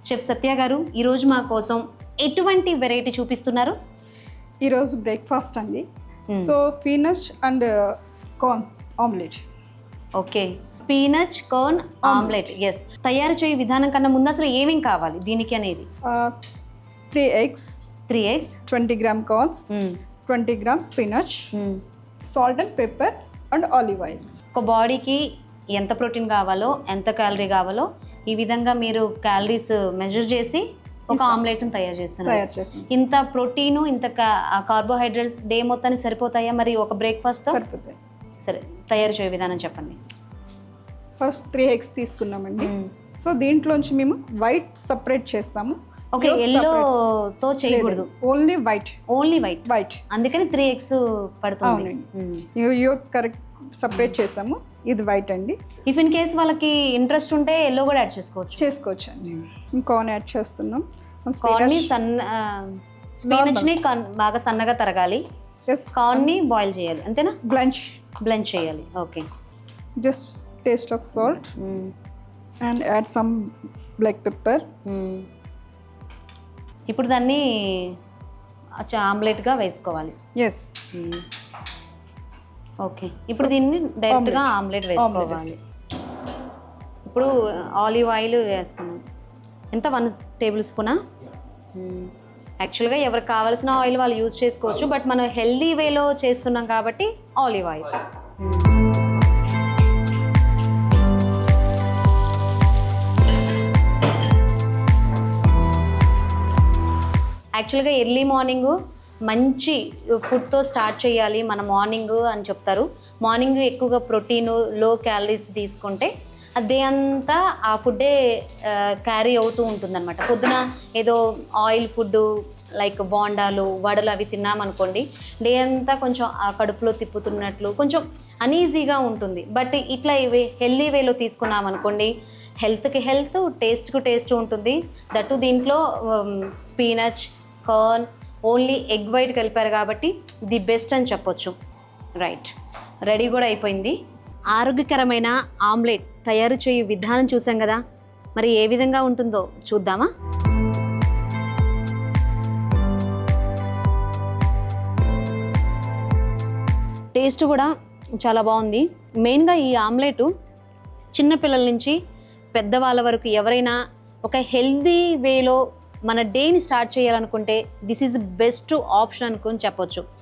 Chef సత్య గారు ఈరోజు మా కోసం ఎటువంటి వెరైటీ చూపిస్తున్నారు? ఈరోజు బ్రేక్ఫాస్ట్ అండి. So peanut and corn omelette. Okay, spinach corn omelette. Yes, తయారు చేయ విధానం కన్నా ముందు అసలు ఏమేం కావాలి దీనికి అనేది? 3 eggs, 3 eggs, 20 gram corns, 20 gram spinach, salt and pepper and olive oil. ఒక బాడీకి ఎంత ప్రోటీన్ కావాలో, ఎంత క్యాలరీ కావాలో ఈ విధంగా మీరు క్యాలరీస్ మెజర్ చేసి ఒక ఆమ్లెట్ని తయారు చేస్తున్నారు. ఇంత ప్రోటీను, ఇంత కార్బోహైడ్రేట్స్ డే మొత్తానికి సరిపోతాయా మరి ఒక బ్రేక్ఫాస్ట్? సరిపోతాయి. సరే, తయారు చేయ విధానం చెప్పండి. ఫస్ట్ 3 eggs తీసుకున్నామండి. సో దీంట్లోంచి మేము వైట్ సపరేట్ చేస్తాము. ఓకే, ఎల్లోతో చేయకూడదు, only white. Only white. White అందుకని 3 eggs పడుతుంది. యోక్ కరెక్ట్ సపరేట్ చేసాము. ఇది వైట్ అండి. ఇఫ్ ఇన్ కేస్ వాళ్ళకి ఇంట్రెస్ట్ ఉంటే ఎల్లో కూడా యాడ్ చేసుకోవచ్చు అండి. కార్న్ యాడ్ చేస్తున్నాం. స్పినచ్ని బాగా సన్నగా తరగాలి, కార్న్ని బాయిల్ చేయాలి, అంతేనా? బ్లంచ్ చేయాలి. Okay, just taste of salt and add some black pepper. ఇప్పుడు దాన్ని ఆమ్లెట్గా వేసుకోవాలి. ఎస్. ఓకే, ఇప్పుడు దీన్ని డైరెక్ట్గా ఆమ్లెట్ వేసుకోవాలి. ఇప్పుడు ఆలివ్ ఆయిల్ వేస్తున్నాం. ఎంత? 1 టేబుల్ స్పూనా? యాక్చువల్గా ఎవరికి కావాల్సిన ఆయిల్ వాళ్ళు యూజ్ చేసుకోవచ్చు, బట్ మనం హెల్దీ వేలో చేస్తున్నాం కాబట్టి ఆలివ్ ఆయిల్. యాక్చువల్గా ఎర్లీ మార్నింగ్ మంచి ఫుడ్తో స్టార్ట్ చేయాలి మన మార్నింగ్ అని చెప్తారు. మార్నింగ్ ఎక్కువగా ప్రోటీను, లో క్యాలరీస్ తీసుకుంటే డే అంతా ఆ ఫుడ్డే క్యారీ అవుతూ ఉంటుందన్నమాట. పొద్దున ఏదో ఆయిల్ ఫుడ్ లైక్ బోండాలు, వడలు అవి తిన్నామనుకోండి, డే అంతా కొంచెం ఆ కడుపులో తిప్పుతున్నట్లు కొంచెం అనీజీగా ఉంటుంది. బట్ ఇట్లా ఇవి హెల్దీ వేలో తీసుకున్నామనుకోండి, హెల్త్కి హెల్త్, టేస్ట్కి టేస్ట్ ఉంటుంది. దట్టు దీంట్లో స్పీనచ్, కార్న్, ఓన్లీ ఎగ్ వైట్ కలిపారు కాబట్టి ది బెస్ట్ అని చెప్పొచ్చు. రైట్, రెడీ కూడా అయిపోయింది. ఆరోగ్యకరమైన ఆమ్లెట్ తయారు చేయు విధానం చూసాం కదా, మరి ఏ విధంగా ఉంటుందో చూద్దామా? టేస్ట్ కూడా చాలా బాగుంది. మెయిన్గా ఈ ఆమ్లెట్ చిన్నపిల్లల నుంచి పెద్దవాళ్ళ వరకు ఎవరైనా ఒక హెల్దీ వేలో మన డేని స్టార్ట్ చేయాలనుకుంటే దిస్ ఈజ్ బెస్ట్ ఆప్షన్ అనుకుని చెప్పొచ్చు.